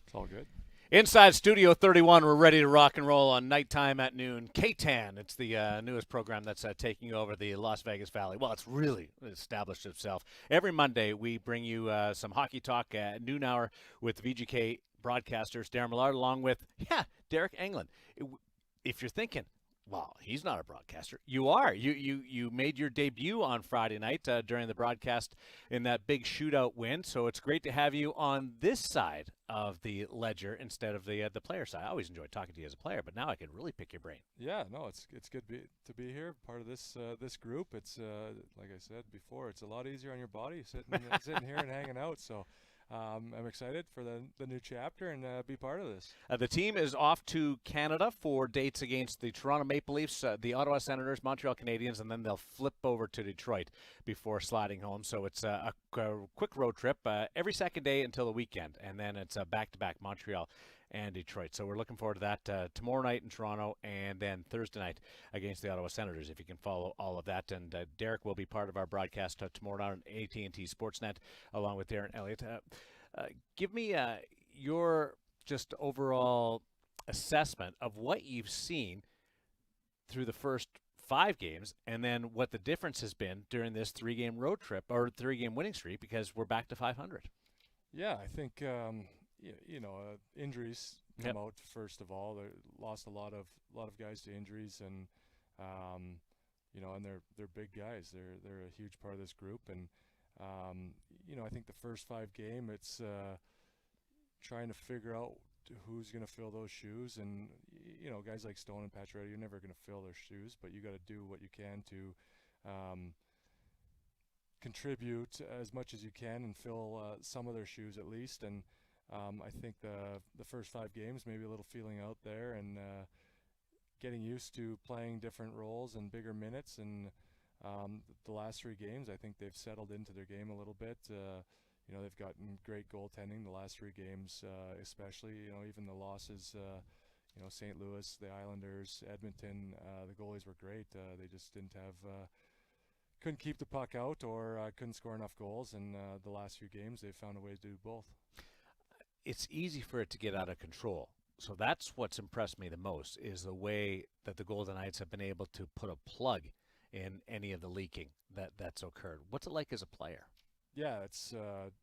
It's all good. Inside Studio 31, we're ready to rock and roll on Nighttime at Noon. K-Tan, it's the newest program that's taking over the Las Vegas Valley. Well, it's really established itself. Every Monday, we bring you some hockey talk at noon hour with VGK broadcasters, Daren Millard, along with, Deryk Engelland. If you're thinking, well, he's not a broadcaster. You are. You made your debut on Friday night during the broadcast in that big shootout win. So it's great to have you on this side of the ledger instead of the player side. I always enjoyed talking to you as a player, but now I can really pick your brain. Yeah, no, it's good to be here, part of this this group. It's like I said before, it's a lot easier on your body sitting here and hanging out. So I'm excited for the new chapter and be part of this. The team is off to Canada for dates against the Toronto Maple Leafs, the Ottawa Senators, Montreal Canadiens, and then they'll flip over to Detroit before sliding home. So it's a quick road trip every second day until the weekend, and then it's back-to-back Montreal and Detroit. So we're looking forward to that tomorrow night in Toronto and then Thursday night against the Ottawa Senators, if you can follow all of that. And Deryk will be part of our broadcast tomorrow night on AT&T Sportsnet along with Daren Elliott. Give me your just overall assessment of what you've seen through the first 5 games and then what the difference has been during this 3-game road trip or 3-game winning streak, because we're back to 500. Yeah, I think injuries come out first of all. They lost a lot of guys to injuries, and and they're big guys. They're a huge part of this group, and I think the first 5 game, it's trying to figure out who's going to fill those shoes, and guys like Stone and Pacioretty, you're never going to fill their shoes, but you got to do what you can to contribute as much as you can and fill some of their shoes at least. And I think the first 5 games, maybe a little feeling out there and getting used to playing different roles and bigger minutes. And the last 3 games, I think they've settled into their game a little bit. They've gotten great goaltending the last 3 games, especially. Even the losses, St. Louis, the Islanders, Edmonton, the goalies were great. They just didn't have couldn't keep the puck out or couldn't score enough goals. And the last few games, they've found a way to do both. It's easy for it to get out of control. So that's what's impressed me the most is the way that the Golden Knights have been able to put a plug in any of the leaking that's occurred. What's it like as a player? Yeah, it's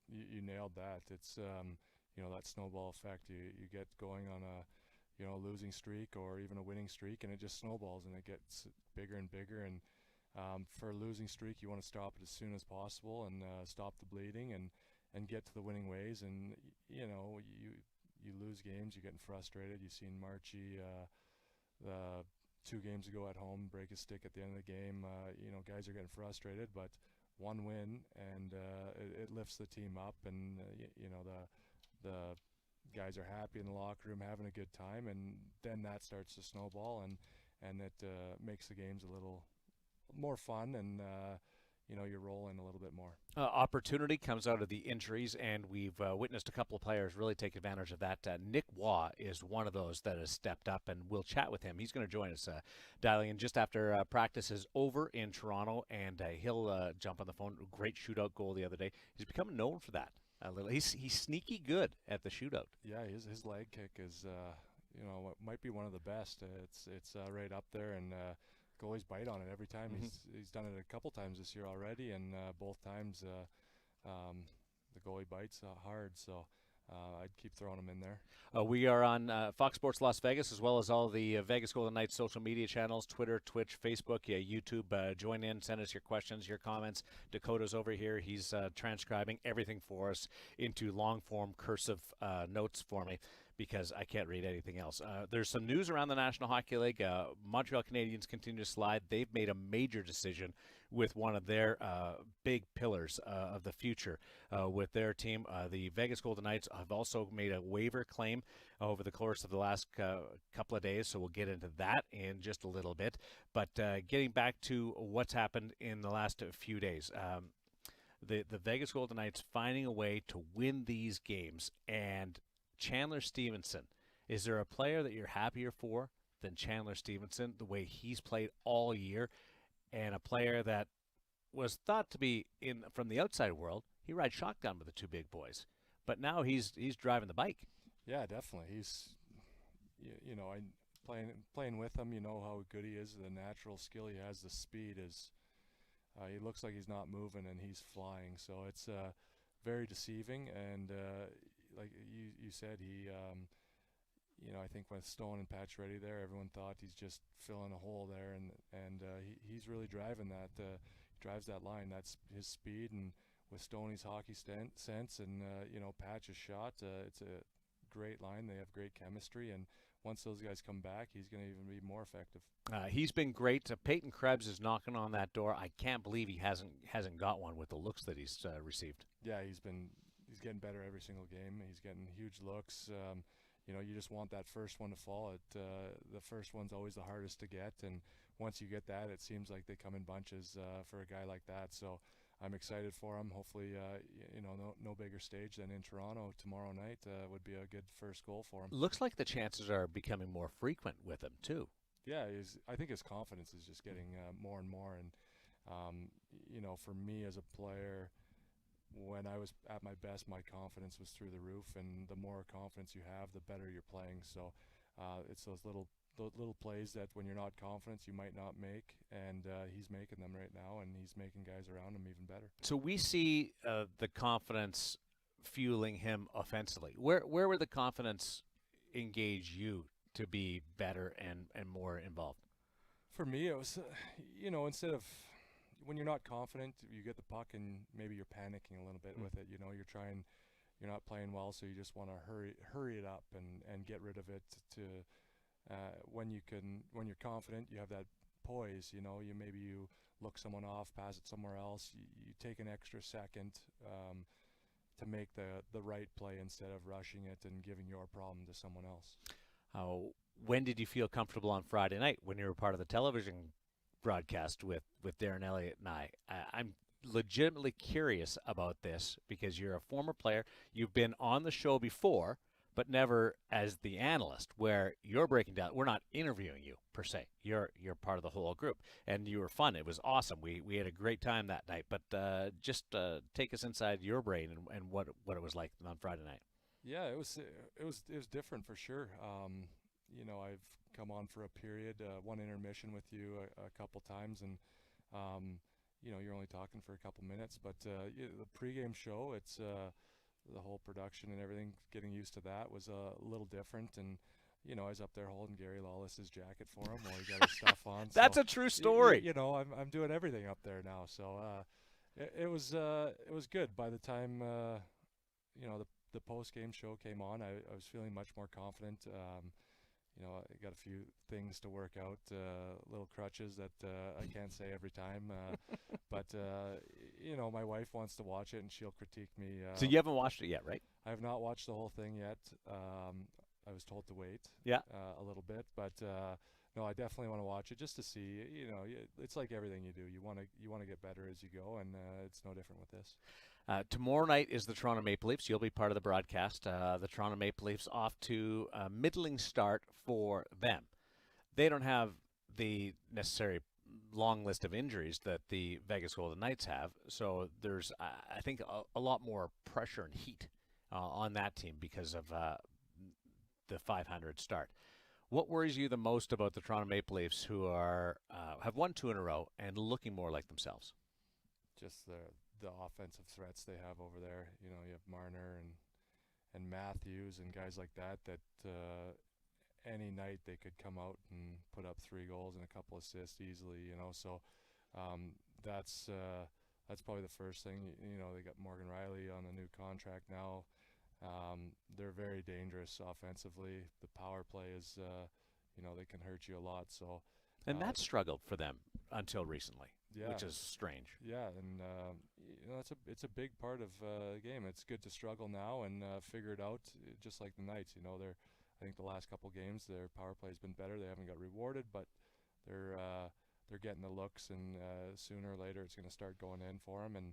you nailed that. It's that snowball effect. You get going on a losing streak or even a winning streak, and it just snowballs and it gets bigger and bigger. And for a losing streak, you want to stop it as soon as possible and stop the bleeding and get to the winning ways. And you lose games, you're getting frustrated. You've seen Marchie 2 games ago at home break his stick at the end of the game. Guys are getting frustrated, but one win and it lifts the team up, and the guys are happy in the locker room, having a good time, and then that starts to snowball, and it makes the games a little more fun, and you're rolling a little bit more. Opportunity comes out of the injuries, and we've witnessed a couple of players really take advantage of that. Nick Waugh is one of those that has stepped up, and we'll chat with him. He's going to join us dialing in just after practice is over in Toronto, and he'll jump on the phone. Great shootout goal the other day. He's become known for that. He's sneaky good at the shootout. Yeah, his leg kick is might be one of the best. It's right up there, and goalies bite on it every time. He's done it a couple times this year already, and both times the goalie bites hard. So I'd keep throwing him in there. We are on Fox Sports Las Vegas, as well as all the Vegas Golden Knights social media channels, Twitter, Twitch, Facebook, YouTube. Join in, send us your questions, your comments. Dakota's over here. He's transcribing everything for us into long-form cursive notes for me, because I can't read anything else. There's some news around the National Hockey League. Montreal Canadiens continue to slide. They've made a major decision with one of their big pillars of the future with their team. The Vegas Golden Knights have also made a waiver claim over the course of the last couple of days, so we'll get into that in just a little bit. But getting back to what's happened in the last few days, the Vegas Golden Knights finding a way to win these games, and Chandler Stevenson. Is there a player that you're happier for than Chandler Stevenson, the way he's played all year, and a player that was thought to be from the outside world? He rides shotgun with the 2 big boys, but now he's driving the bike. Yeah, definitely. He's playing with him. You know how good he is. The natural skill he has, the speed is. He looks like he's not moving and he's flying. So it's very deceiving, and like you said, he, I think with Stone and Patch ready there, everyone thought he's just filling a hole there, and he's really driving that. Drives that line. That's his speed, and with Stoney's hockey sense, and Patch's shot, it's a great line. They have great chemistry, and once those guys come back, he's going to even be more effective. He's been great. Peyton Krebs is knocking on that door. I can't believe he hasn't got one with the looks that he's received. Yeah, he's getting better every single game. He's getting huge looks. You just want that first one to fall. The first one's always the hardest to get, and once you get that, it seems like they come in bunches for a guy like that. So I'm excited for him. Hopefully, no bigger stage than in Toronto tomorrow night would be a good first goal for him. Looks like the chances are becoming more frequent with him too. Yeah, I think his confidence is just getting more and more. And for me as a player, when I was at my best, my confidence was through the roof, and the more confidence you have, the better you're playing. So it's those little plays that when you're not confident, you might not make, and he's making them right now, and he's making guys around him even better. So we see the confidence fueling him offensively. Where would the confidence engage you to be better and more involved? For me, it was, instead of when you're not confident, you get the puck and maybe you're panicking a little bit with it. You're not playing well, so you just want to hurry it up and get rid of it. When you're confident, you have that poise. You look someone off, pass it somewhere else. You take an extra second to make the right play instead of rushing it and giving your problem to someone else. When did you feel comfortable on Friday night when you were part of the television broadcast with Daren, Elliott, and I? I'm legitimately curious about this because you're a former player. You've been on the show before, but never as the analyst, where you're breaking down. We're not interviewing you per se. You're part of the whole group, and you were fun. It was awesome. We had a great time that night. But just take us inside your brain and what it was like on Friday night. Yeah, it was different for sure. I've come on for a period, one intermission with you a couple times, and you're only talking for a couple minutes. But the pregame show, it's the whole production and everything. Getting used to that was a little different, and I was up there holding Gary Lawless's jacket for him while he got his stuff on. That's so, a true story. I'm doing everything up there now, so it was good. By the time the post game show came on, I was feeling much more confident. I got a few things to work out, little crutches that I can't say every time. But my wife wants to watch it, and she'll critique me. So you haven't watched it yet, right? I have not watched the whole thing yet. I was told to wait. Yeah. A little bit, but no, I definitely want to watch it just to see. It's like everything you do. You want to get better as you go, and it's no different with this. Tomorrow night is the Toronto Maple Leafs. You'll be part of the broadcast. The Toronto Maple Leafs off to a middling start for them. They don't have the necessary long list of injuries that the Vegas Golden Knights have, so there's, I think, a lot more pressure and heat on that team because of the 500 start. What worries you the most about the Toronto Maple Leafs, who have won 2 in a row and looking more like themselves? Just the offensive threats they have over there. You have Marner and Matthews and guys like that any night they could come out and put up 3 goals and a couple assists easily, so that's probably the first thing. They got Morgan Riley on a new contract now. They're very dangerous offensively. The power play is they can hurt you a lot, so and that struggled for them until recently. Yeah. Which is strange. Yeah, and it's a big part of the game. It's good to struggle now and figure it out, just like the Knights. I think the last couple games their power play has been better. They haven't got rewarded, but they're getting the looks, and sooner or later it's going to start going in for them. And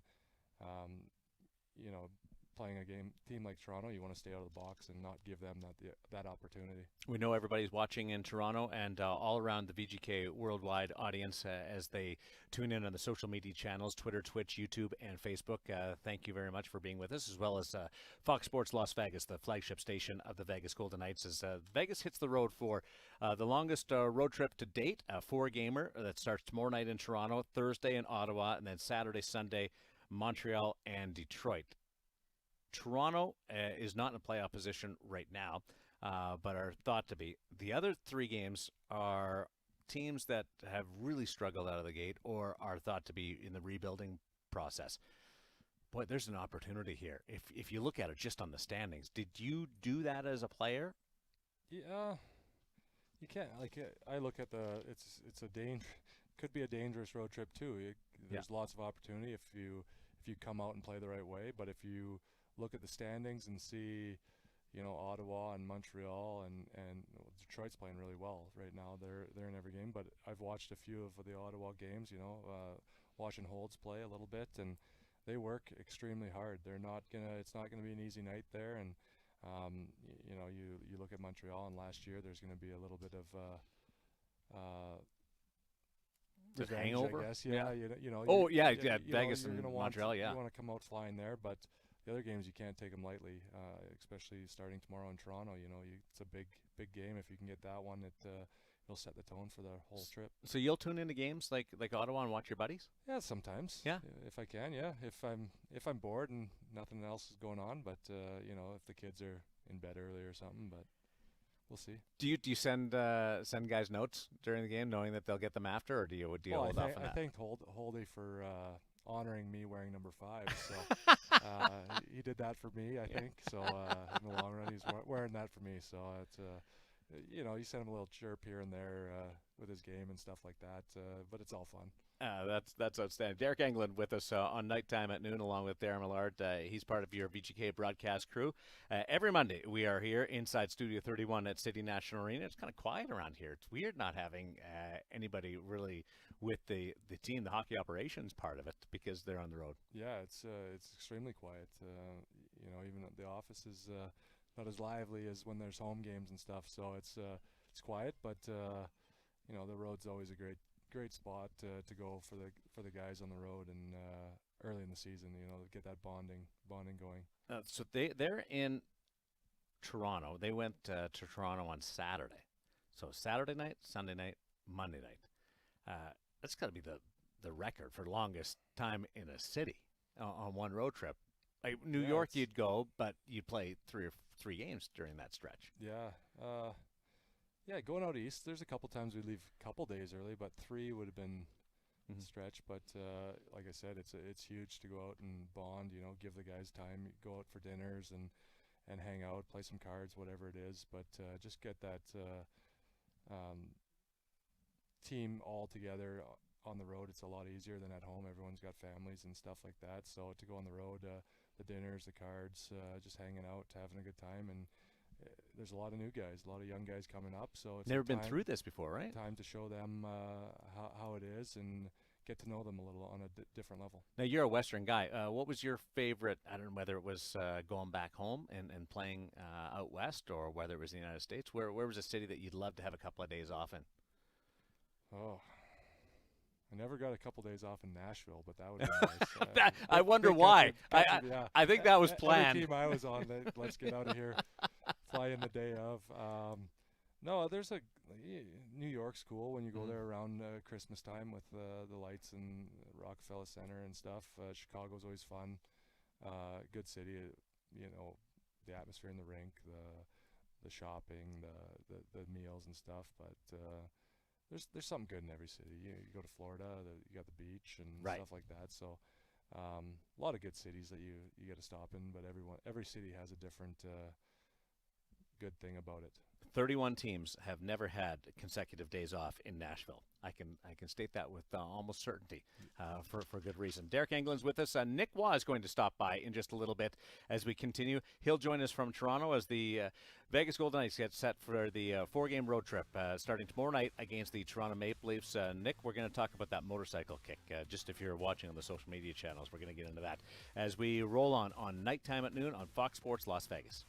playing a team like Toronto, you want to stay out of the box and not give them that opportunity. We know everybody's watching in Toronto and all around the VGK worldwide audience as they tune in on the social media channels, Twitter, Twitch, YouTube, and Facebook. Thank you very much for being with us, as well as Fox Sports Las Vegas, the flagship station of the Vegas Golden Knights, as Vegas hits the road for the longest road trip to date, a 4-gamer that starts tomorrow night in Toronto, Thursday in Ottawa, and then Saturday, Sunday, Montreal and Detroit. Toronto is not in a playoff position right now, but are thought to be. The other 3 games are teams that have really struggled out of the gate or are thought to be in the rebuilding process. Boy, there's an opportunity here. If you look at it just on the standings, did you do that as a player? Yeah, you can't. I look at it's could be a dangerous road trip too. There's lots of opportunity if you come out and play the right way, but if you look at the standings and see, Ottawa and Montreal and Detroit's playing really well right now. They're in every game, but I've watched a few of the Ottawa games, watching Holds play a little bit, and they work extremely hard. It's not gonna be an easy night there, and you look at Montreal, and last year there's gonna be a little bit of revenge, hangover, I guess. Yeah. Vegas and Montreal. Yeah, you want to come out flying there, but the other games you can't take them lightly, especially starting tomorrow in Toronto. It's a big game. If you can get that one, it'll set the tone for the whole trip. So you'll tune into games like Ottawa and watch your buddies? Yeah, sometimes. Yeah, if I can. Yeah, if I'm bored and nothing else is going on, but if the kids are in bed early or something, but we'll see. Do you send guys notes during the game, knowing that they'll get them after, or do you hold off on that? I thanked Holdy for honoring me wearing number 5. So he did that for me, I think. So in the long run, he's wearing that for me. So it's you send him a little chirp here and there with his game and stuff like that. But it's all fun. That's outstanding. Deryk Engelland with us on Nighttime at Noon, along with Daren Millard. He's part of your VGK broadcast crew. Every Monday, we are here inside Studio 31 at City National Arena. It's kind of quiet around here. It's weird not having anybody really with the team, the hockey operations part of it, because they're on the road. Yeah, it's extremely quiet. Even the office is not as lively as when there's home games and stuff. So it's quiet, but you know, the road's always a great spot to go for the guys on the road, and early in the season, you know, get that bonding going. So they're in Toronto. They went to Toronto on Saturday. So Saturday night, Sunday night, Monday night. That's got to be the record for longest time in a city on one road trip. Like New York, you'd go, but you'd play three games during that stretch. Yeah, going out east, there's a couple times we leave a couple days early, but 3 would have been stretch. But like I said, it's huge to go out and bond. You know, give the guys time, go out for dinners and hang out, play some cards, whatever it is. But just get that team all together on the road. It's a lot easier than at home. Everyone's got families and stuff like that. So to go on the road, the dinners, the cards, just hanging out, having a good time. And there's a lot of new guys, a lot of young guys coming up. So it's never been through this before, right? Time to show them how it is and get to know them a little on a different level. Now, you're a Western guy. What was your favorite, I don't know whether it was going back home and playing out west, or whether it was in the United States? Where was a city that you'd love to have a couple of days off in? Oh, I never got a couple days off in Nashville, but that would be nice. I wonder why. I think that was planned. Every team I was on, let's get out of here, fly in the day of. No, there's a New York's cool when you go there around Christmas time with the lights and Rockefeller Center and stuff. Chicago's always fun. Good city, you know, the atmosphere in the rink, the shopping, the meals and stuff. But there's something good in every city. You go to Florida, you got the beach and stuff like that. So a lot of good cities that you get to stop in. But every city has a different good thing about it. 31 teams have never had consecutive days off in Nashville. I can state that with almost certainty for good reason. Deryk Engelland's with us. Nick Waugh is going to stop by in just a little bit as we continue. He'll join us from Toronto as the Vegas Golden Knights get set for the 4-game road trip starting tomorrow night against the Toronto Maple Leafs. Nick, we're going to talk about that motorcycle kick. Just if you're watching on the social media channels, we're going to get into that as we roll on Nighttime at Noon on Fox Sports Las Vegas.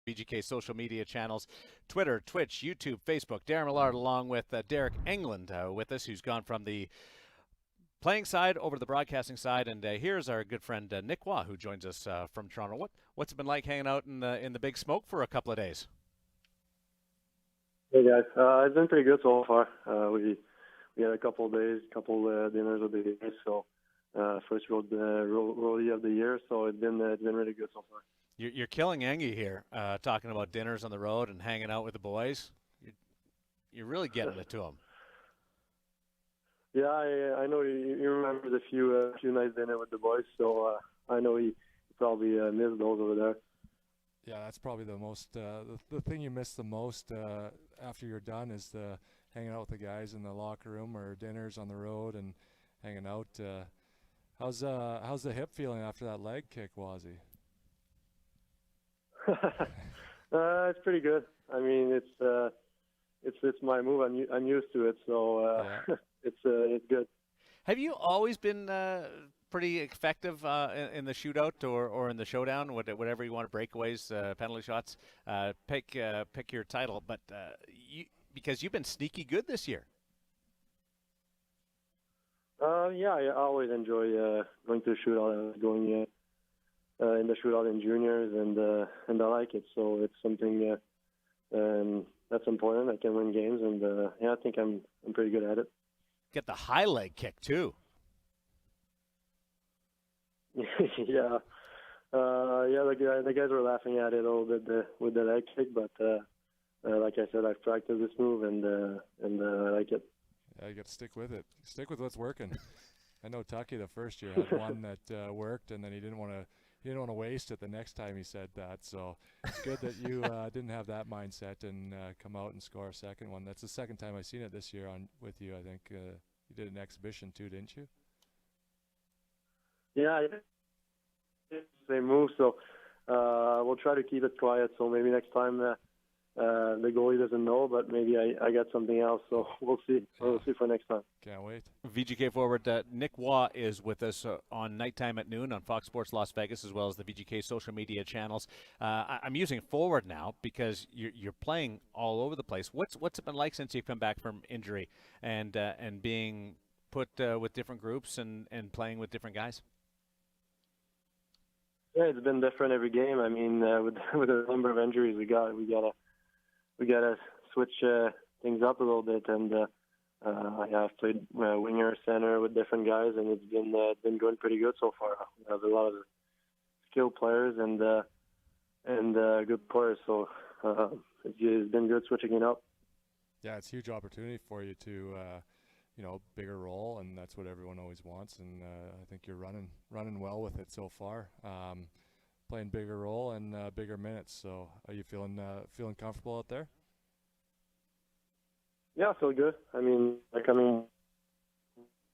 VGK social media channels, Twitter, Twitch, YouTube, Facebook. Daren Millard along with Deryk Engelland with us, who's gone from the playing side over to the broadcasting side. And here's our good friend Nick Waugh, who joins us from Toronto. What's it been like hanging out in the big smoke for a couple of days? Hey guys, it's been pretty good so far. We had a couple of days, dinners of the year, so first roadie of the year, so it's been really good so far. You're killing Engie here, talking about dinners on the road and hanging out with the boys. You're really getting it to them. Yeah, I know he remembers a few nights dinner with the boys, so I know he probably missed those over there. Yeah, that's probably the most the thing you miss the most after you're done is the hanging out with the guys in the locker room or dinners on the road and hanging out. How's the hip feeling after that leg kick, Wazzy? It's pretty good. I mean, it's my move. I'm used to it, so it's good. Have you always been pretty effective in the shootout or in the showdown, whatever you want, breakaways, penalty shots? Pick your title, but because you've been sneaky good this year. Yeah, I always enjoy going to the shootout, going in the shootout in juniors, and I like it. So it's something that's important. I can win games, and I think I'm pretty good at it. Get the high leg kick too. Yeah, the guys were laughing at it a little bit with the leg kick, but like I said, I've practiced this move, and I like it. Yeah, you got to stick with it. Stick with what's working. I know Tucky the first year had one that worked, and then he didn't want to waste it the next time he said that. So it's good that you didn't have that mindset and come out and score a second one. That's the second time I've seen it this year with you. I think you did an exhibition too, didn't you? Yeah, same move. So we'll try to keep it quiet. So maybe next time the goalie doesn't know, but maybe I got something else. So we'll see. We'll see for next time. Can't wait. VGK forward Nick Waugh is with us on Nighttime at Noon on Fox Sports Las Vegas, as well as the VGK social media channels. I'm using forward now because you're playing all over the place. What's it been like since you've come back from injury and being put with different groups and playing with different guys? Yeah, it's been different every game. I mean, with the number of injuries we gotta switch things up a little bit, and I've played winger, center with different guys, and it's been going pretty good so far. We have a lot of skilled players and good players, so it's been good switching it up. Yeah, it's a huge opportunity for you to bigger role, and that's what everyone always wants, and I think you're running well with it so far. Playing bigger role and bigger minutes. So are you feeling comfortable out there? Yeah, I feel good. I mean,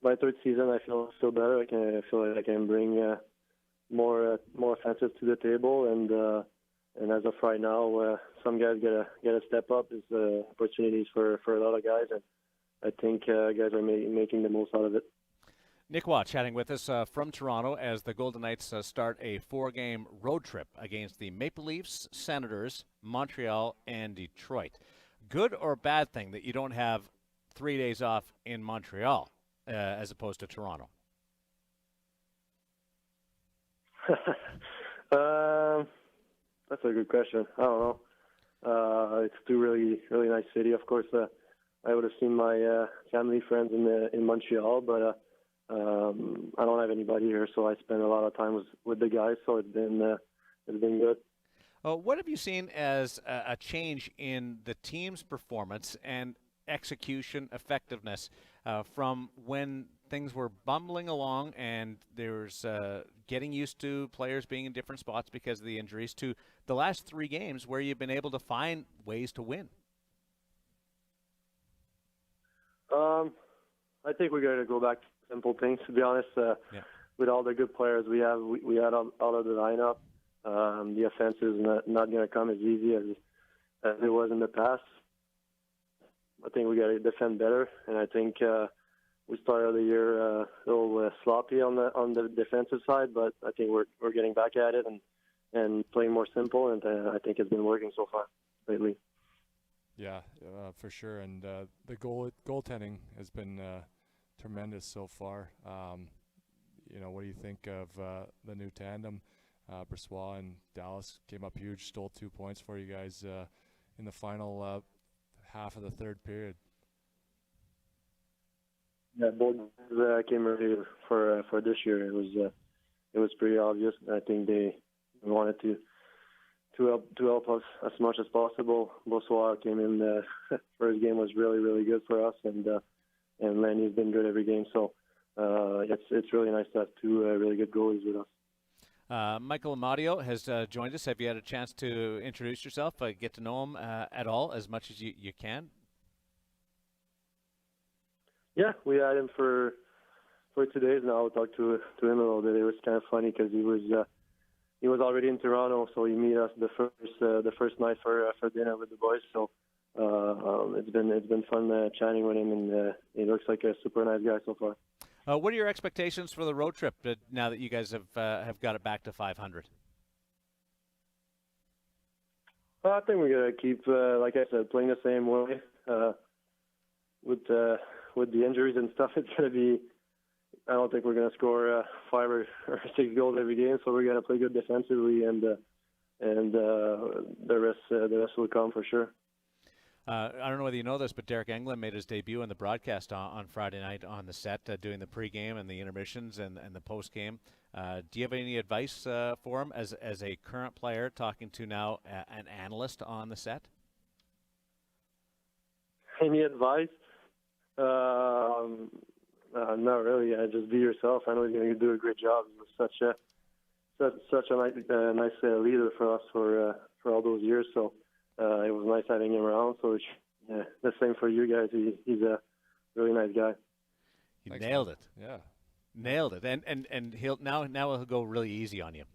my third season, I feel better. I feel like I can bring more offensive to the table, and as of right now, some guys gotta step up. There's opportunities for a lot of guys, and I think guys are making the most out of it. Nick Waugh chatting with us from Toronto as the Golden Knights start a 4-game road trip against the Maple Leafs, Senators, Montreal, and Detroit. Good or bad thing that you don't have 3 days off in Montreal as opposed to Toronto? That's a good question. I don't know. It's two really nice city. Of course, I would have seen my family friends in Montreal, but I don't have anybody here, so I spend a lot of time with the guys. So it's been good. What have you seen as a change in the team's performance and execution effectiveness from when things were bumbling along and there's getting used to players being in different spots because of the injuries to the last 3 games where you've been able to find ways to win? I think we got to go back to simple things, to be honest. With all the good players we have, we had out of the lineup. The offense is not going to come as easy as it was in the past. I think we got to defend better, and I think we started the year a little sloppy on the defensive side, but I think we're getting back at it, and and playing more simple, and I think it's been working so far lately. Yeah, for sure. And the goaltending has been tremendous so far. What do you think of the new tandem? Brossoit and Dallas came up huge, stole 2 points for you guys in the final half of the third period. Yeah, both came early for this year. It was pretty obvious. I think they wanted to help us as much as possible. Brossoit came in. First game was really good for us, and Lanny's been good every game. So it's really nice to have two really good goalies with us. Michael Amadio has joined us. Have you had a chance to introduce yourself, get to know him at all, as much as you can? Yeah, we had him for 2 days now. I talked to him a little bit. It was kind of funny because he was already in Toronto, so he met us the first night for dinner with the boys. So it's been fun chatting with him, and he looks like a super nice guy so far. What are your expectations for the road trip now that you guys have got it back to 500? I think we're gonna keep, like I said, playing the same way. With the injuries and stuff, it's gonna be. I don't think we're gonna score 5 or 6 goals every game. So we're gonna play good defensively, and the rest will come for sure. I don't know whether you know this, but Deryk Engelland made his debut in the broadcast on Friday night on the set, doing the pregame and the intermissions and the postgame. Do you have any advice for him as a current player talking to now an analyst on the set? Any advice? Not really. Just be yourself. I know he's going to do a great job. He was such a nice leader for us for all those years. So it was nice having him around. So the same for you guys. He's a really nice guy. He nailed it. Yeah. Nailed it, and he'll he'll go really easy on you.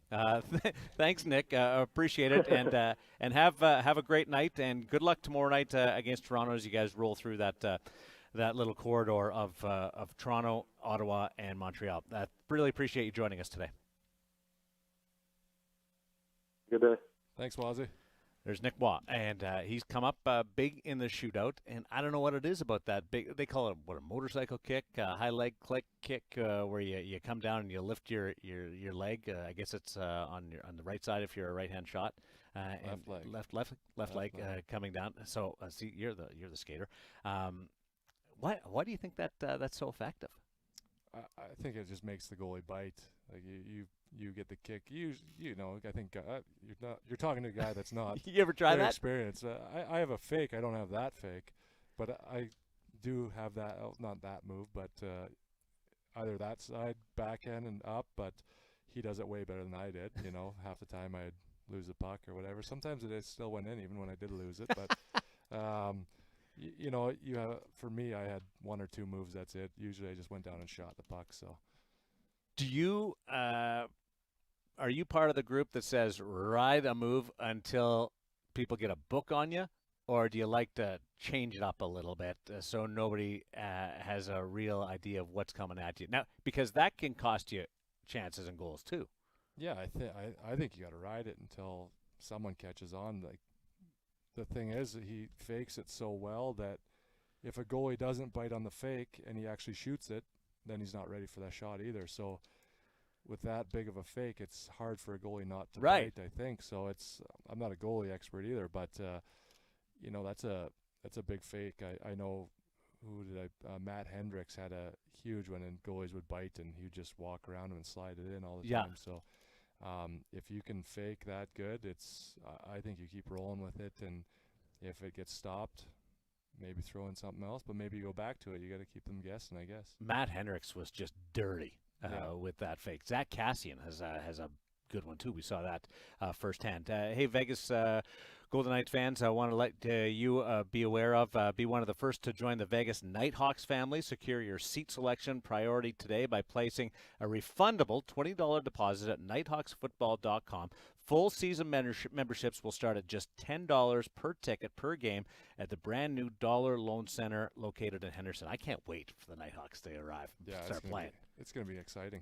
Thanks, Nick. Appreciate it, and have a great night, and good luck tomorrow night against Toronto as you guys roll through that little corridor of Toronto, Ottawa, and Montreal. Really appreciate you joining us today. Good day. Thanks, Wazzy. There's Nick Waugh, and he's come up big in the shootout, and I don't know what it is about that big. They call it a motorcycle kick, high leg kick, where you come down and you lift your leg. I guess it's on the right side if you're a right-hand shot. Left leg coming down. So see, you're the skater. Why do you think that's so effective? I think it just makes the goalie bite. Like you get the kick. I think you're talking to a guy that's not. You ever try that? Experience. I have a fake. I don't have that fake, but I do have that. Not that move, but either that side, backhand and up. But he does it way better than I did. Half the time I'd lose the puck or whatever. Sometimes it still went in, even when I did lose it. But for me, I had 1 or 2 moves. That's it. Usually, I just went down and shot the puck. So, do you? Are you part of the group that says ride a move until people get a book on you, or do you like to change it up a little bit so nobody has a real idea of what's coming at you? Now, because that can cost you chances and goals too. Yeah, I think you got to ride it until someone catches on. Like, the thing is, he fakes it so well that if a goalie doesn't bite on the fake and he actually shoots it, then he's not ready for that shot either. So with that big of a fake, it's hard for a goalie not to bite, I think. So I'm not a goalie expert either, but that's a big fake. I know Matt Hendricks had a huge one, and goalies would bite and he'd just walk around and slide it in all the time. So if you can fake that good, I think you keep rolling with it, and if it gets stopped, maybe throw in something else, but maybe you go back to it. You got to keep them guessing, I guess. Matt Hendricks was just dirty with that fake. Zach Kassian has a good one too. We saw that firsthand. Hey, Vegas Golden Knights fans, I want to let you be aware of, be one of the first to join the Vegas Nighthawks family. Secure your seat selection priority today by placing a refundable $20 deposit at nighthawksfootball.com. Full season memberships will start at just $10 per ticket per game at the brand new Dollar Loan Center located in Henderson. I can't wait for the Nighthawks to arrive and start playing. It's going to be exciting.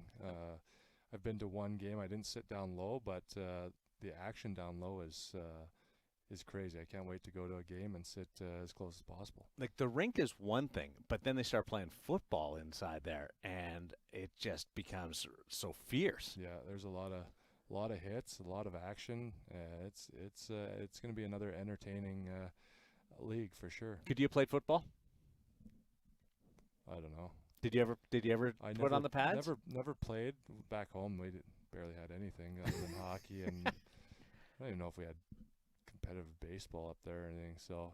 I've been to one game. I didn't sit down low, but the action down low is crazy. I can't wait to go to a game and sit as close as possible. Like, the rink is one thing, but then they start playing football inside there, and it just becomes so fierce. Yeah, there's a lot of hits, a lot of action. It's going to be another entertaining league for sure. Could you have played football? I don't know. Did you ever put on the pads? Never played. Back home, we barely had anything other than hockey, and I don't even know if we had competitive baseball up there or anything. So,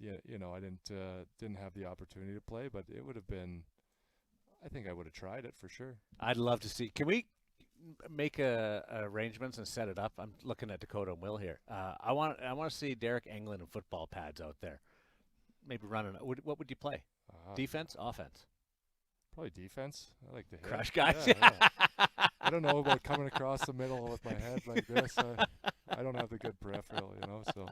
I didn't have the opportunity to play, but it would have been. I think I would have tried it for sure. I'd love to see. Can we make arrangements and set it up? I'm looking at Dakota and Will here. I want to see Deryk Engelland in football pads out there. Maybe running. What would you play? Defense, offense? Probably defense. I like to hit. Crush guys. Yeah. I don't know about coming across the middle with my head like this. I don't have the good peripheral, so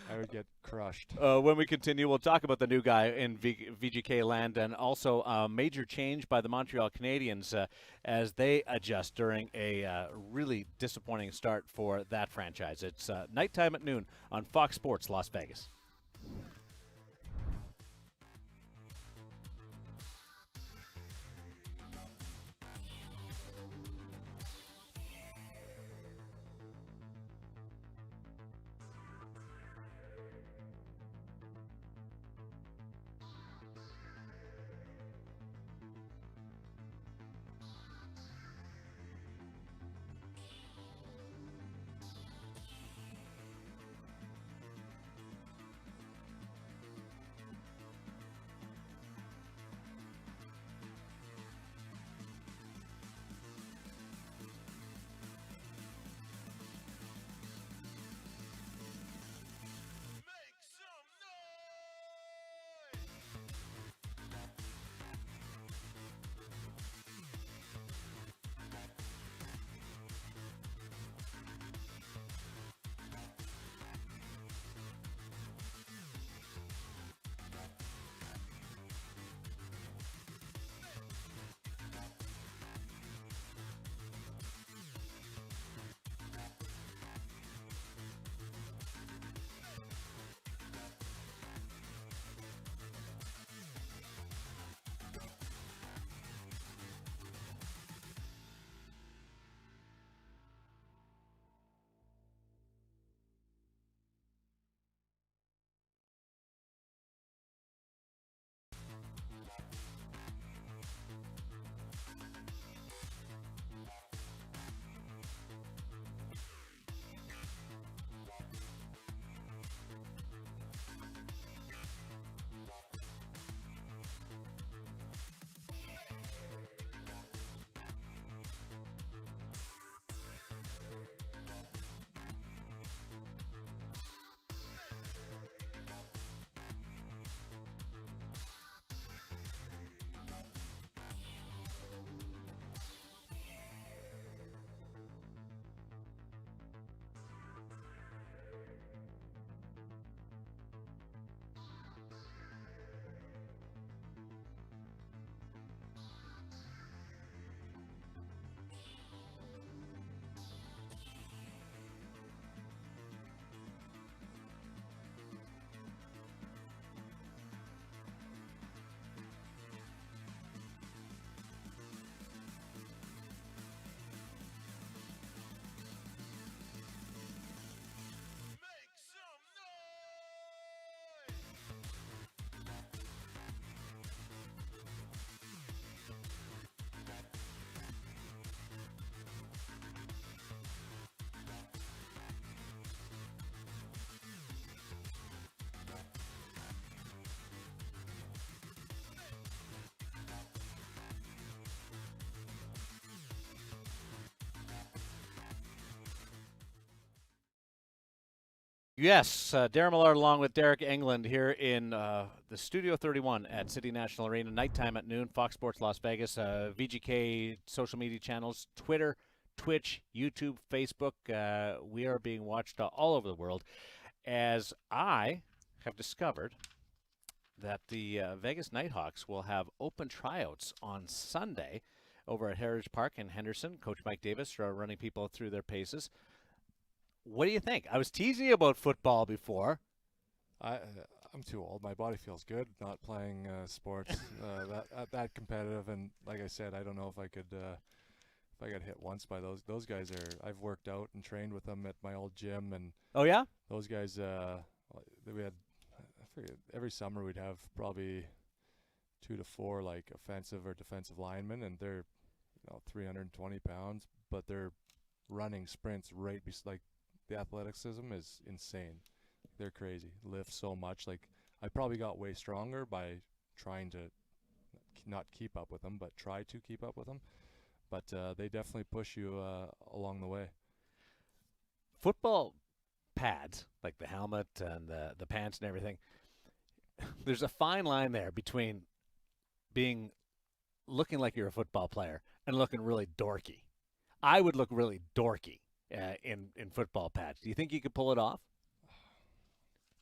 I would get crushed. When we continue, we'll talk about the new guy in VGK land, and also a major change by the Montreal Canadiens as they adjust during a really disappointing start for that franchise. It's nighttime at noon on Fox Sports Las Vegas. Yes, Daren Millard along with Deryk Engelland here in the Studio 31 at City National Arena. Nighttime at noon, Fox Sports Las Vegas, VGK social media channels, Twitter, Twitch, YouTube, Facebook. We are being watched all over the world as I have discovered that the Vegas Nighthawks will have open tryouts on Sunday over at Heritage Park in Henderson. Coach Mike Davis running people through their paces. what do you think? I was teasing you about football before. I'm too old. My body feels good not playing sports that competitive. And like I said, I don't know if I could if I got hit once by those guys. I've worked out and trained with them at my old gym, and Oh yeah. those guys. We had I forget, every summer we'd have probably 2 to 4 like offensive or defensive linemen, and they're 320 pounds, but they're running sprints like the athleticism is insane. They're crazy. Lift so much. Like I probably got way stronger by trying to not keep up with them, but try to keep up with them. But they definitely push you along the way. Football pads, like the helmet and the pants and everything, there's a fine line there between looking like you're a football player and looking really dorky. I would look really dorky in football pads. Do you think you could pull it off?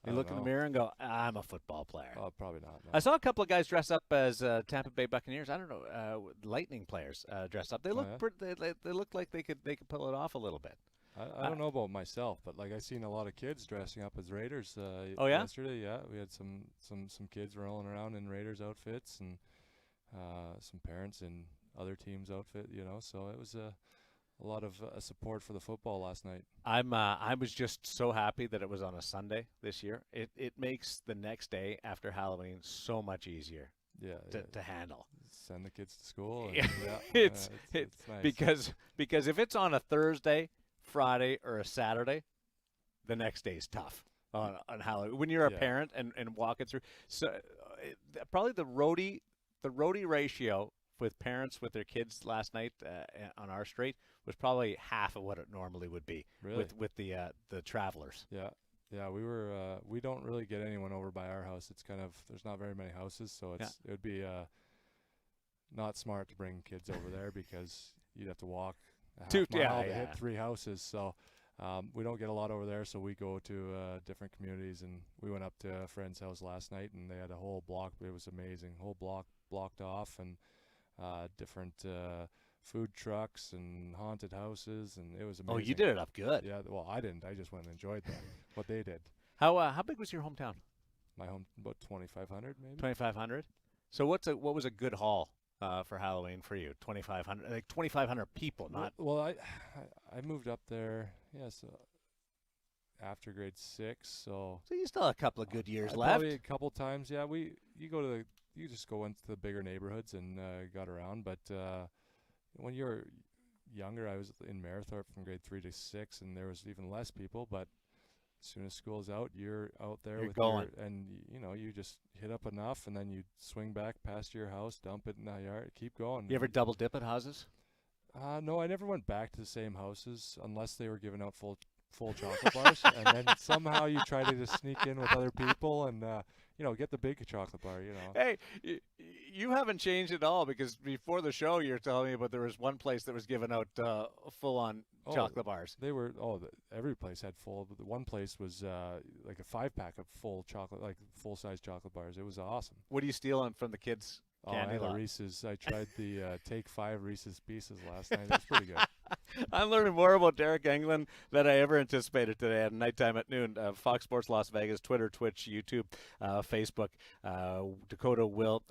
You look in the mirror and go, I'm a football player. Oh, probably not. No. I saw a couple of guys dress up as Tampa Bay Buccaneers. I don't know, Lightning players dressed up. They look they look like they could pull it off a little bit. I don't know about myself, but like I seen a lot of kids dressing up as Raiders. Oh yeah. Yesterday, yeah, we had some kids rolling around in Raiders outfits, and some parents in other teams' outfit. So it was a lot of support for the football last night. I was just so happy that it was on a Sunday this year. It makes the next day after Halloween so much easier. To handle. Send the kids to school. And, it's nice. because if it's on a Thursday, Friday, or a Saturday, the next day is tough on Halloween. When you're a parent and walking through, so probably the roadie ratio with parents with their kids last night on our street was probably half of what it normally would be. Really? with the travelers. Yeah, we don't really get anyone over by our house. It's kind of, there's not very many houses, so it would be not smart to bring kids over there because you'd have to walk a half mile to hit 3 houses. So we don't get a lot over there, so we go to different communities, and we went up to a friend's house last night, and they had a whole block. It was amazing. Whole block blocked off, and different food trucks and haunted houses, and it was amazing. Oh, you did it up good. Yeah, well, I didn't. I just went and enjoyed what they did. How big was your hometown? My home, about 2,500 maybe. 2,500. So what was a good haul for Halloween for you? 2,500, like 2,500 people, not. Well, I moved up there. So after grade 6, so you still have a couple of good years left. Probably a couple times. Yeah, you just go into the bigger neighborhoods and got around, but. When you were younger, I was in Marathorpe from grade 3 to 6, and there was even less people. But as soon as school's out, you're out there and you just hit up enough, and then you swing back past your house, dump it in the yard, keep going. You ever double dip at houses? No, I never went back to the same houses unless they were giving out full chocolate bars, and then somehow you try to just sneak in with other people and get the big chocolate bar. Hey, you haven't changed at all, because before the show you're telling me about there was one place that was giving out full-on chocolate bars. They were every place had full. But the one place was like a 5-pack of full chocolate, like full-size chocolate bars. It was awesome. What are you stealing from the kids? I had a Reese's. I tried the Take 5 Reese's Pieces last night. It was pretty good. I'm learning more about Deryk Engelland than I ever anticipated today at nighttime at noon. Fox Sports Las Vegas, Twitter, Twitch, YouTube, Facebook, Dakota, Will,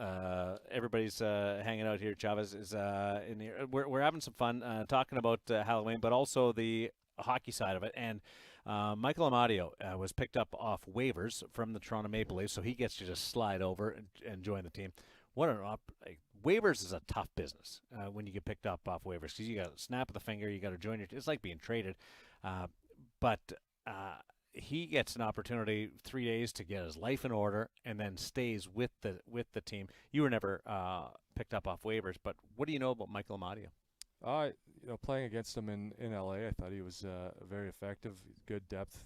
everybody's hanging out here. Chavez is in here. We're having some fun talking about Halloween, but also the hockey side of it. And Michael Amadio was picked up off waivers from the Toronto Maple Leafs, so he gets to just slide over and join the team. Waivers is a tough business when you get picked up off waivers, because you got to snap of the finger, you got to join your. It's like being traded, but he gets an opportunity 3 days to get his life in order, and then stays with the team. You were never picked up off waivers, but what do you know about Michael Amadio? Playing against him in LA, I thought he was very effective, good depth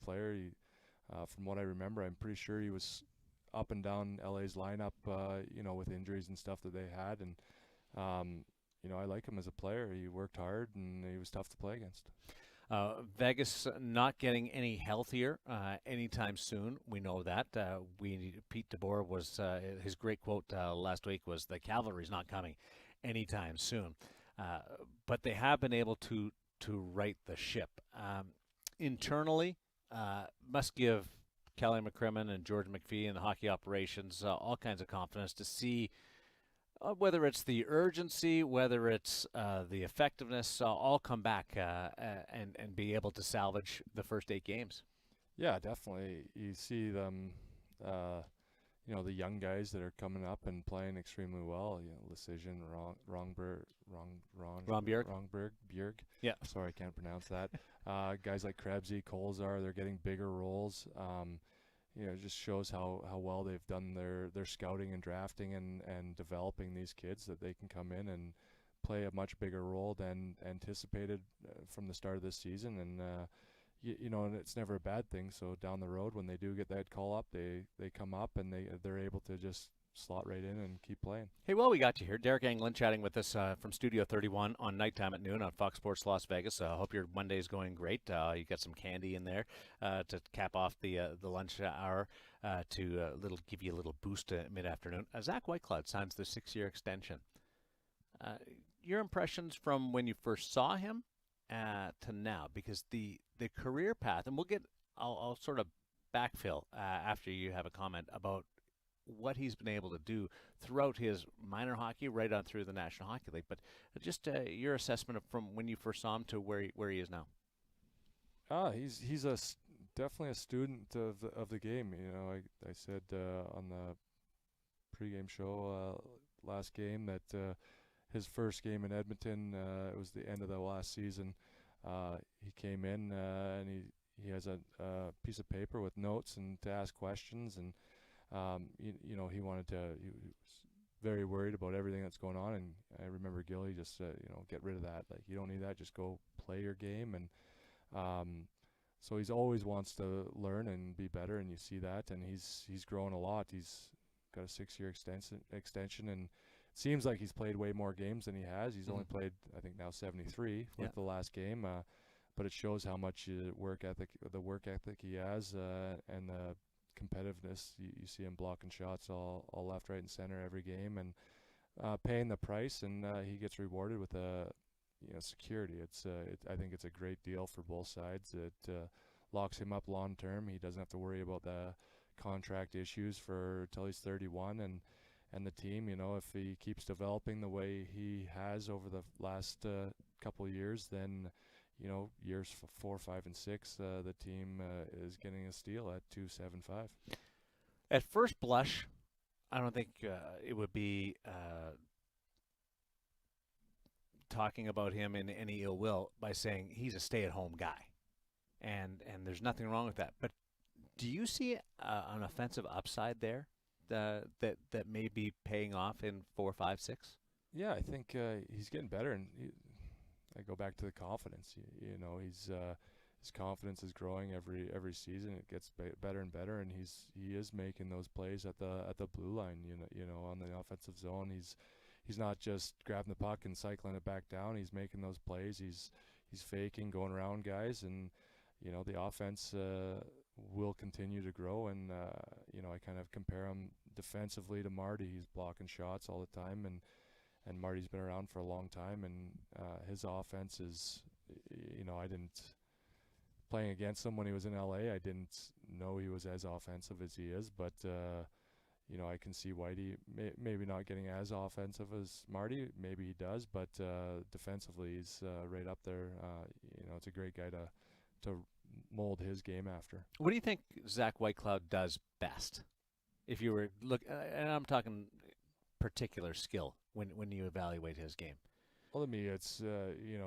player. From what I remember, I'm pretty sure he was up and down LA's lineup, with injuries and stuff that they had. And, I like him as a player. He worked hard, and he was tough to play against. Vegas not getting any healthier anytime soon. We know that. Pete DeBoer was, his great quote last week was, the cavalry's not coming anytime soon. But they have been able to right the ship. internally must give Kelly McCrimmon and George McPhee and the hockey operations all kinds of confidence to see whether it's the urgency, whether it's the effectiveness, all come back and be able to salvage the first 8 games. Yeah, definitely. You see them, the young guys that are coming up and playing extremely well. Lecision, Bjerg. Yeah. Sorry, I can't pronounce that. Guys like Krebsy, Kolzar, they're getting bigger roles. It just shows how well they've done their scouting and drafting and developing these kids, that they can come in and play a much bigger role than anticipated from the start of this season. And and it's never a bad thing. So down the road, when they do get that call up, they come up and they're able to just slot right in and keep playing. Hey, well, we got you here. Deryk Engelland chatting with us from Studio 31 on Nighttime at Noon on Fox Sports Las Vegas. I hope your Monday's going great. You got some candy in there to cap off the lunch hour to give you a little boost mid-afternoon. Zach Whitecloud signs the 6-year extension. Your impressions from when you first saw him to now, because the career path, and I'll sort of backfill after you have a comment about what he's been able to do throughout his minor hockey right on through the National Hockey League. But just your assessment from when you first saw him to where he is now. He's definitely a student of the game. I said on the pregame show last game that his first game in Edmonton, it was the end of the last season. He came in and he has a piece of paper with notes and to ask questions, and he wanted to. He was very worried about everything that's going on, and I remember Gilly just said, get rid of that. Like, you don't need that. Just go play your game, and so he's always wants to learn and be better, and you see that, and he's grown a lot. He's got a 6-year extension, and it seems like he's played way more games than he has. He's only played, I think, now 73 with the last game, but it shows how much the work ethic he has, and the competitiveness. You see him blocking shots all left, right, and center every game, and paying the price, and he gets rewarded with security. I think it's a great deal for both sides. It locks him up long term. He doesn't have to worry about the contract issues till he's 31, and the team, if he keeps developing the way he has over the last couple of years, then years 4, 5, and 6, the team is getting a steal at 2.75. At first blush, I don't think it would be talking about him in any ill will by saying he's a stay-at-home guy, and there's nothing wrong with that. But do you see an offensive upside there that may be paying off in 4, 5, 6? Yeah, I think he's getting better, and I go back to the confidence. His confidence is growing every season. It gets better and better, and he is making those plays at the blue line. On the offensive zone, he's not just grabbing the puck and cycling it back down. He's making those plays. He's faking, going around guys, and the offense will continue to grow. And I kind of compare him defensively to Marty. He's blocking shots all the time, and Marty's been around for a long time, and his offense is, I didn't, playing against him when he was in LA, I didn't know he was as offensive as he is, but I can see Whitey maybe not getting as offensive as Marty. Maybe he does, but defensively he's right up there. It's a great guy to mold his game after. What do you think Zach Whitecloud does best? If you were and I'm talking particular skill when you evaluate his game. Well, to me, it's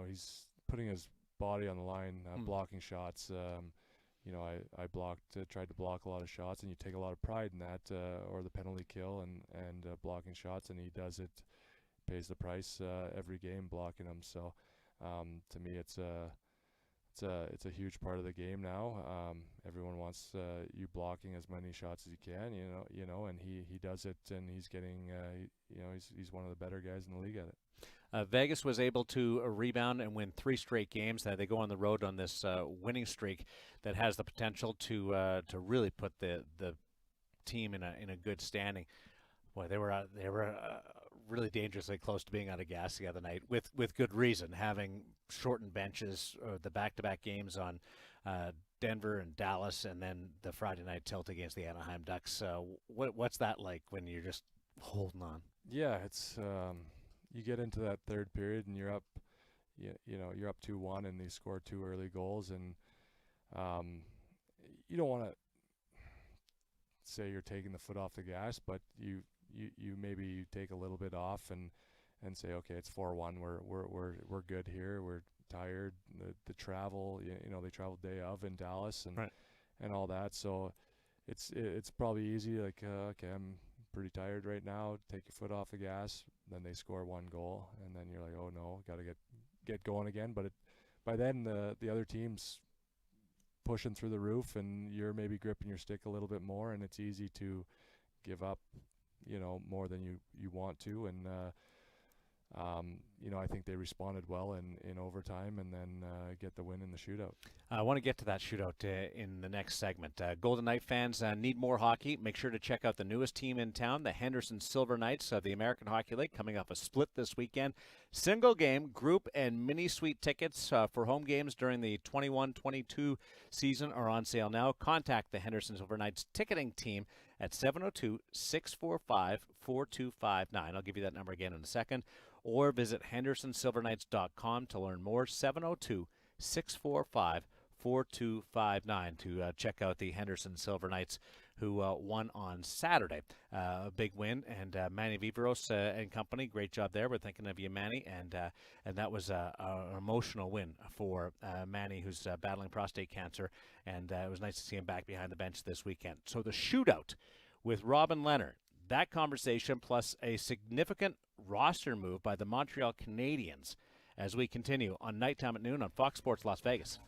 he's putting his body on the line, blocking shots. I tried to block a lot of shots, and you take a lot of pride in that, or the penalty kill and blocking shots, and he does it, pays the price every game blocking them. So to me, it's a huge part of the game now. Everyone wants you blocking as many shots as you can, and he does it, and he's getting he's one of the better guys in the league at it. Vegas was able to rebound and win 3 straight games. They go on the road on this winning streak that has the potential to really put the team in a good standing. Boy, they were really dangerously close to being out of gas the other night, with good reason, having shortened benches, the back-to-back games on Denver and Dallas, and then the Friday night tilt against the Anaheim Ducks. What's that like when you're just holding on? Yeah, it's you get into that third period and you're up, you're up 2-1 and they score 2 early goals, and you don't want to say you're taking the foot off the gas, but you maybe take a little bit off and say, okay, it's 4-1. We're good here. We're tired. The travel, they traveled day of in Dallas and right. and all that. So it's probably easy. Like, okay, I'm pretty tired right now. Take your foot off the gas. Then they score 1 goal, and then you're like, oh no, got to get going again. But by then the other team's pushing through the roof, and you're maybe gripping your stick a little bit more, and it's easy to give up, more than you want to. And I think they responded well in overtime, and then get the win in the shootout. I want to get to that shootout in the next segment. Golden Knight fans need more hockey. Make sure to check out the newest team in town, the Henderson Silver Knights of the American Hockey League, coming off a split this weekend. Single game, group, and mini suite tickets for home games during the 21-22 season are on sale now. Contact the Henderson Silver Knights ticketing team at 702-645-4259. I'll give you that number again in a second. Or visit hendersonsilverknights.com to learn more. 702-645-4259 to check out the Henderson Silver Knights, who won on Saturday. A big win, and Manny Viveros and company, great job there. We're thinking of you, Manny, and that was an emotional win for Manny, who's battling prostate cancer, and it was nice to see him back behind the bench this weekend. So the shootout with Robin Leonard, that conversation plus a significant roster move by the Montreal Canadiens as we continue on Nighttime at Noon on Fox Sports Las Vegas.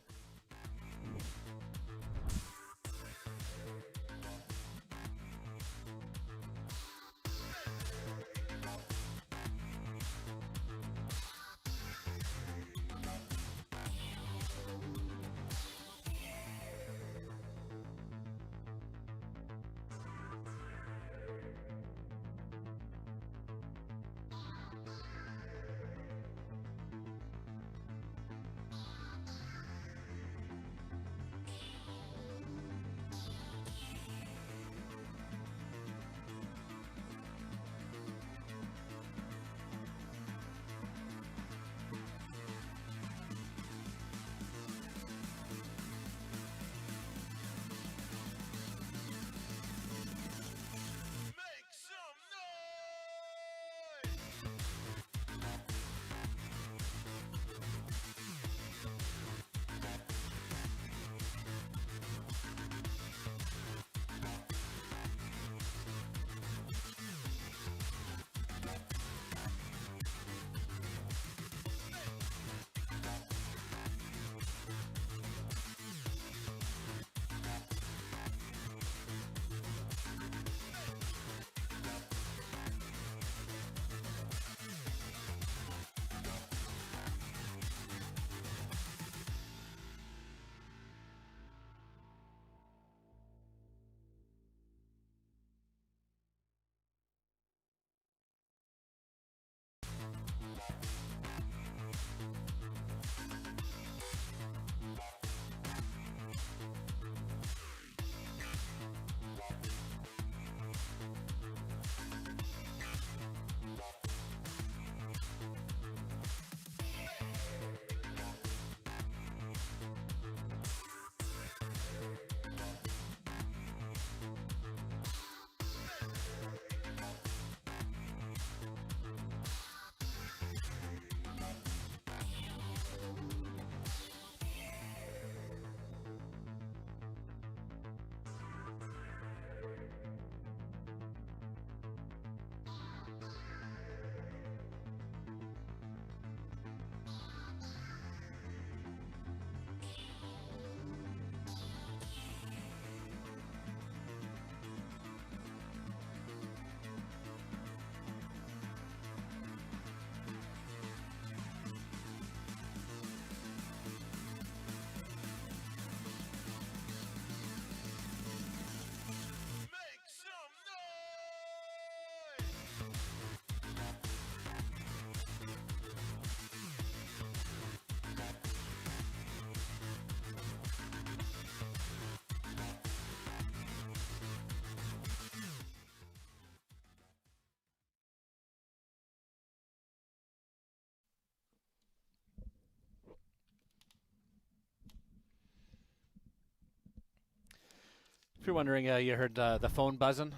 If you're wondering, you heard the phone buzzing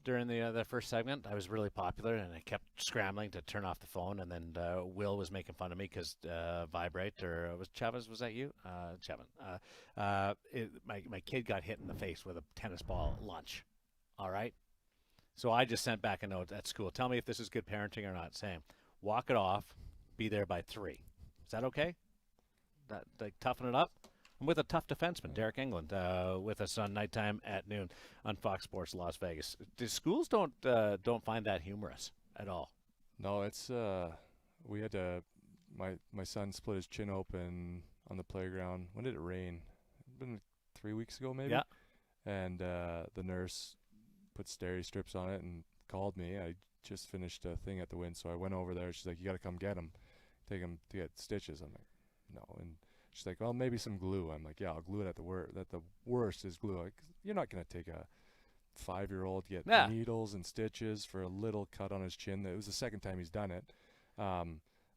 during the first segment. I was really popular, and I kept scrambling to turn off the phone, and then Will was making fun of me because vibrate, or was Chavez, was that you? Chavez. My kid got hit in the face with a tennis ball at lunch. All right? So I just sent back a note at school. Tell me if this is good parenting or not, saying, walk it off, be there by 3. Is that okay? That like, toughen it up? I'm with a tough defenseman, Deryk Engelland, with us on Nighttime at noon on Fox Sports Las Vegas. The schools don't find that humorous at all. No, it's we had to. My son split his chin open on the playground. When did it rain? Been 3 weeks ago, maybe. Yeah. And the nurse put steri strips on it and called me. I just finished a thing at the Wynn, so I went over there. She's like, "You got to come get him, take him to get stitches." I'm like, "No," and she's like, "Well, maybe some glue." I'm like, "Yeah, I'll glue it at the worst. That the worst is glue. Like, you're not gonna take a 5-year-old get needles and stitches for a little cut on his chin. It was the second time he's done it.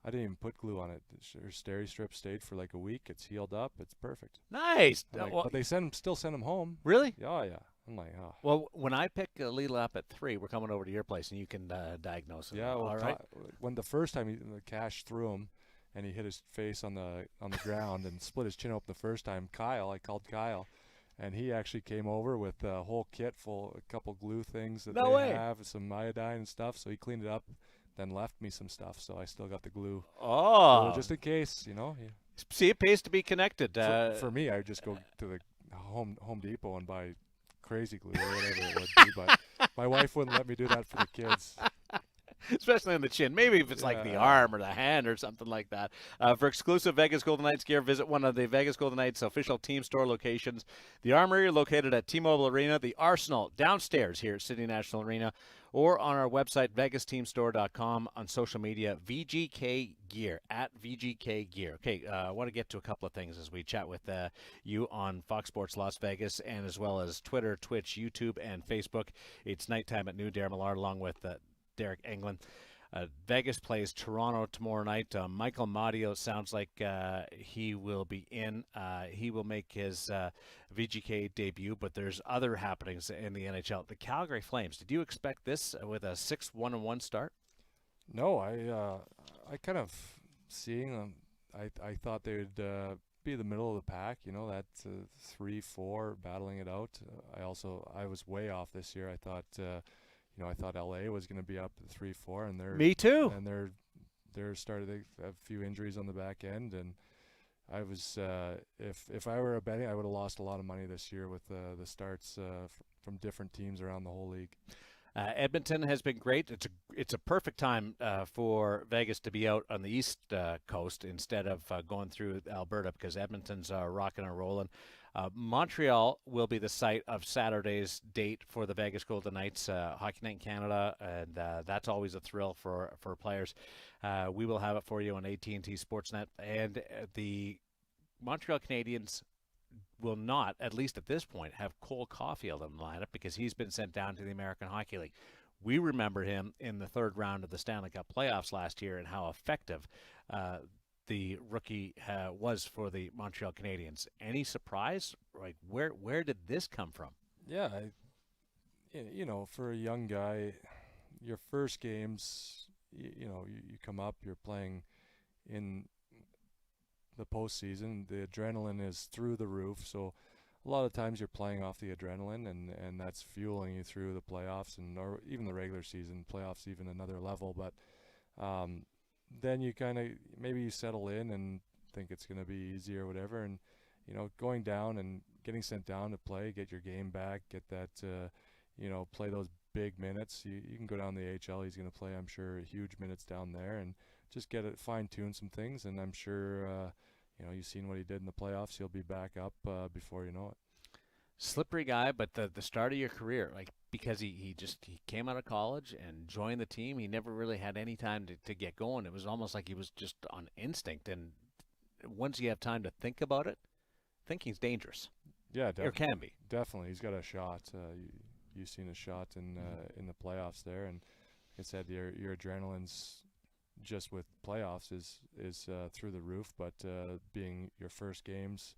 I didn't even put glue on it. Her steri strip stayed for like a week. It's healed up. It's perfect. Nice. Like, but they still send him home. Really? Oh yeah. I'm like, oh. Well, when I pick Lila up at 3, we're coming over to your place, and you can diagnose it. Yeah. Well, all right. When the first time the Cash threw him, and he hit his face on the ground and split his chin open the first time, I called Kyle, and he actually came over with a whole kit full, a couple glue things that have, some iodine and stuff. So he cleaned it up, then left me some stuff. So I still got the glue. Oh. So just in case, you know. See, it pays to be connected. For me, I just go to the Home Depot and buy crazy glue or whatever it would be. But my wife wouldn't let me do that for the kids. Especially on the chin. Maybe if it's like the arm or the hand or something like that. For exclusive Vegas Golden Knights gear, visit one of the Vegas Golden Knights official team store locations. The Armory, located at T-Mobile Arena. The Arsenal, downstairs here at City National Arena. Or on our website, vegasteamstore.com. On social media, VGK Gear, at VGK Gear. Okay, I want to get to a couple of things as we chat with you on Fox Sports Las Vegas, and as well as Twitter, Twitch, YouTube, and Facebook. It's Nighttime at noon. Daren Millard along with Deryk Engelland. Vegas plays Toronto tomorrow night. Michael Madio sounds like he will be in. He will make his VGK debut, but there's other happenings in the NHL. The Calgary Flames, did you expect this with a 6-1-1 start? No, I kind of seeing them. I thought they would be the middle of the pack, you know, that 3-4 battling it out. I was way off this year. I thought I thought LA was going to be up at 3-4, and they're me too. And they're started to have a few injuries on the back end, and I was if I were a betting, I would have lost a lot of money this year with the starts from different teams around the whole league. Edmonton has been great. It's a perfect time for Vegas to be out on the East Coast instead of going through Alberta, because Edmonton's rocking and rolling. Montreal will be the site of Saturday's date for the Vegas Golden Knights Hockey Night in Canada, and that's always a thrill for players. We will have it for you on AT&T Sportsnet, and the Montreal Canadiens will not, at least at this point, have Cole Caulfield in the lineup because he's been sent down to the American Hockey League. We remember him in the third round of the Stanley Cup playoffs last year and how effective the rookie was for the Montreal Canadiens. Any surprise? Like, where did this come from? Yeah, for a young guy, your first games, you come up, you're playing in the postseason. The adrenaline is through the roof, so a lot of times you're playing off the adrenaline, and that's fueling you through the playoffs or even the regular season. Playoffs even another level, but then you kind of maybe you settle in and think it's going to be easy or whatever, and going down and getting sent down to play, get your game back, get that play those big minutes. You can go down the AHL. He's going to play, I'm sure, huge minutes down there, and just get it fine-tune some things, and I'm sure you've seen what he did in the playoffs. He'll be back up before you know it. Slippery guy, but the start of your career, like, because he came out of college and joined the team, he never really had any time to get going. It was almost like he was just on instinct, and once you have time to think about it, thinking's dangerous. Yeah, or can be. Definitely. He's got a shot. You've seen a shot in the playoffs there, and like I said, your adrenaline's just with playoffs is through the roof, but being your first games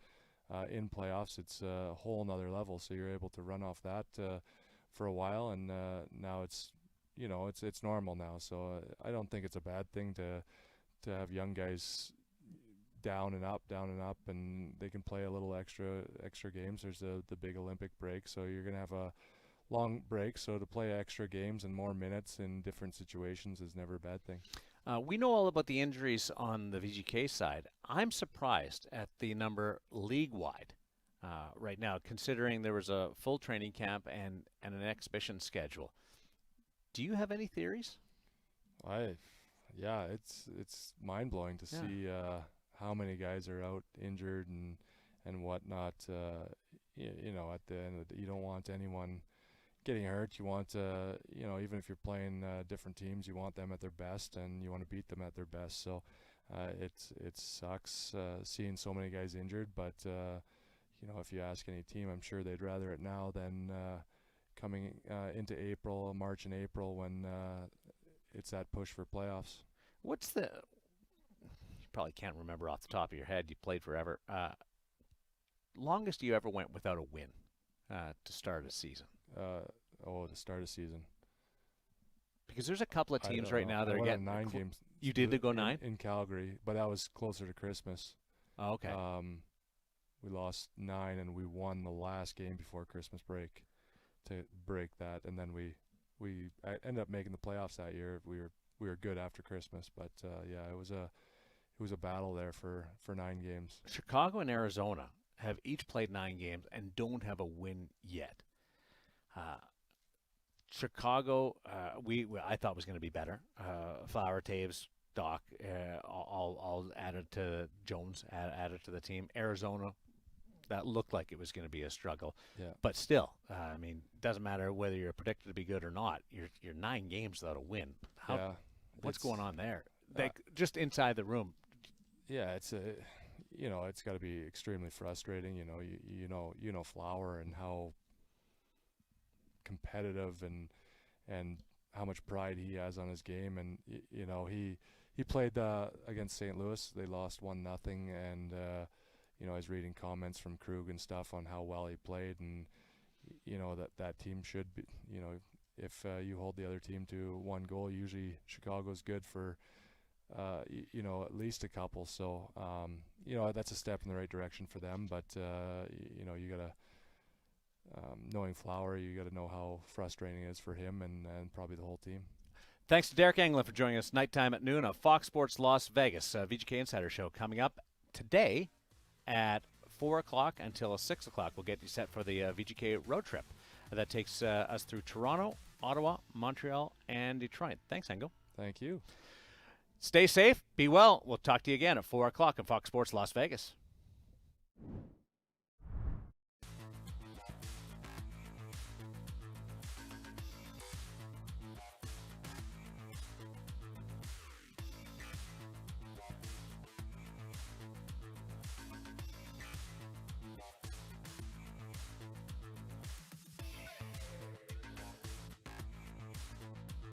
in playoffs, it's a whole nother level. So you're able to run off that for a while, and now it's it's normal now. So I don't think it's a bad thing to have young guys down and up, and they can play a little extra games. There's the big Olympic break, so you're gonna have a long break. So to play extra games and more minutes in different situations is never a bad thing. We know all about the injuries on the VGK side. I'm surprised at the number league-wide right now, considering there was a full training camp and an exhibition schedule. Do you have any theories? Yeah, it's mind-blowing to see how many guys are out injured and whatnot. At the end of you don't want anyone getting hurt. You want even if you're playing different teams, you want them at their best, and you want to beat them at their best. So it sucks seeing so many guys injured, but if you ask any team, I'm sure they'd rather it now than coming into March and April, when it's that push for playoffs. What's you probably can't remember off the top of your head, you played forever, longest you ever went without a win to start a season? To start a season. Because there's a couple of teams right now that are getting 9 games. You did go 9? In Calgary, but that was closer to Christmas. Oh, okay. We lost 9, and we won the last game before Christmas break to break that, and then we ended up making the playoffs that year. We were good after Christmas, but it was a battle there for 9 games. Chicago and Arizona have each played 9 games and don't have a win yet. Chicago, I thought was going to be better. Flower, Taves, Doc, all added to Jones, added to the team. Arizona, that looked like it was going to be a struggle. Yeah. But still, doesn't matter whether you're predicted to be good or not. You're 9 games without a win. What's going on there? Just inside the room. Yeah, it's got to be extremely frustrating. You know Flower and how competitive and how much pride he has on his game, and he played against St. Louis. They lost 1-0, and I was reading comments from Krug and stuff on how well he played, and that team should be, if you hold the other team to 1 goal, usually Chicago's good for at least a couple. So that's a step in the right direction for them, but you gotta knowing Flower, you got to know how frustrating it is for him and probably the whole team. Thanks to Deryk Engelland for joining us nighttime at noon on Fox Sports Las Vegas. VGK Insider Show coming up today at 4 o'clock until 6 o'clock. We'll get you set for the VGK road trip that takes us through Toronto, Ottawa, Montreal, and Detroit. Thanks, Engel. Thank you. Stay safe. Be well. We'll talk to you again at 4 o'clock on Fox Sports Las Vegas.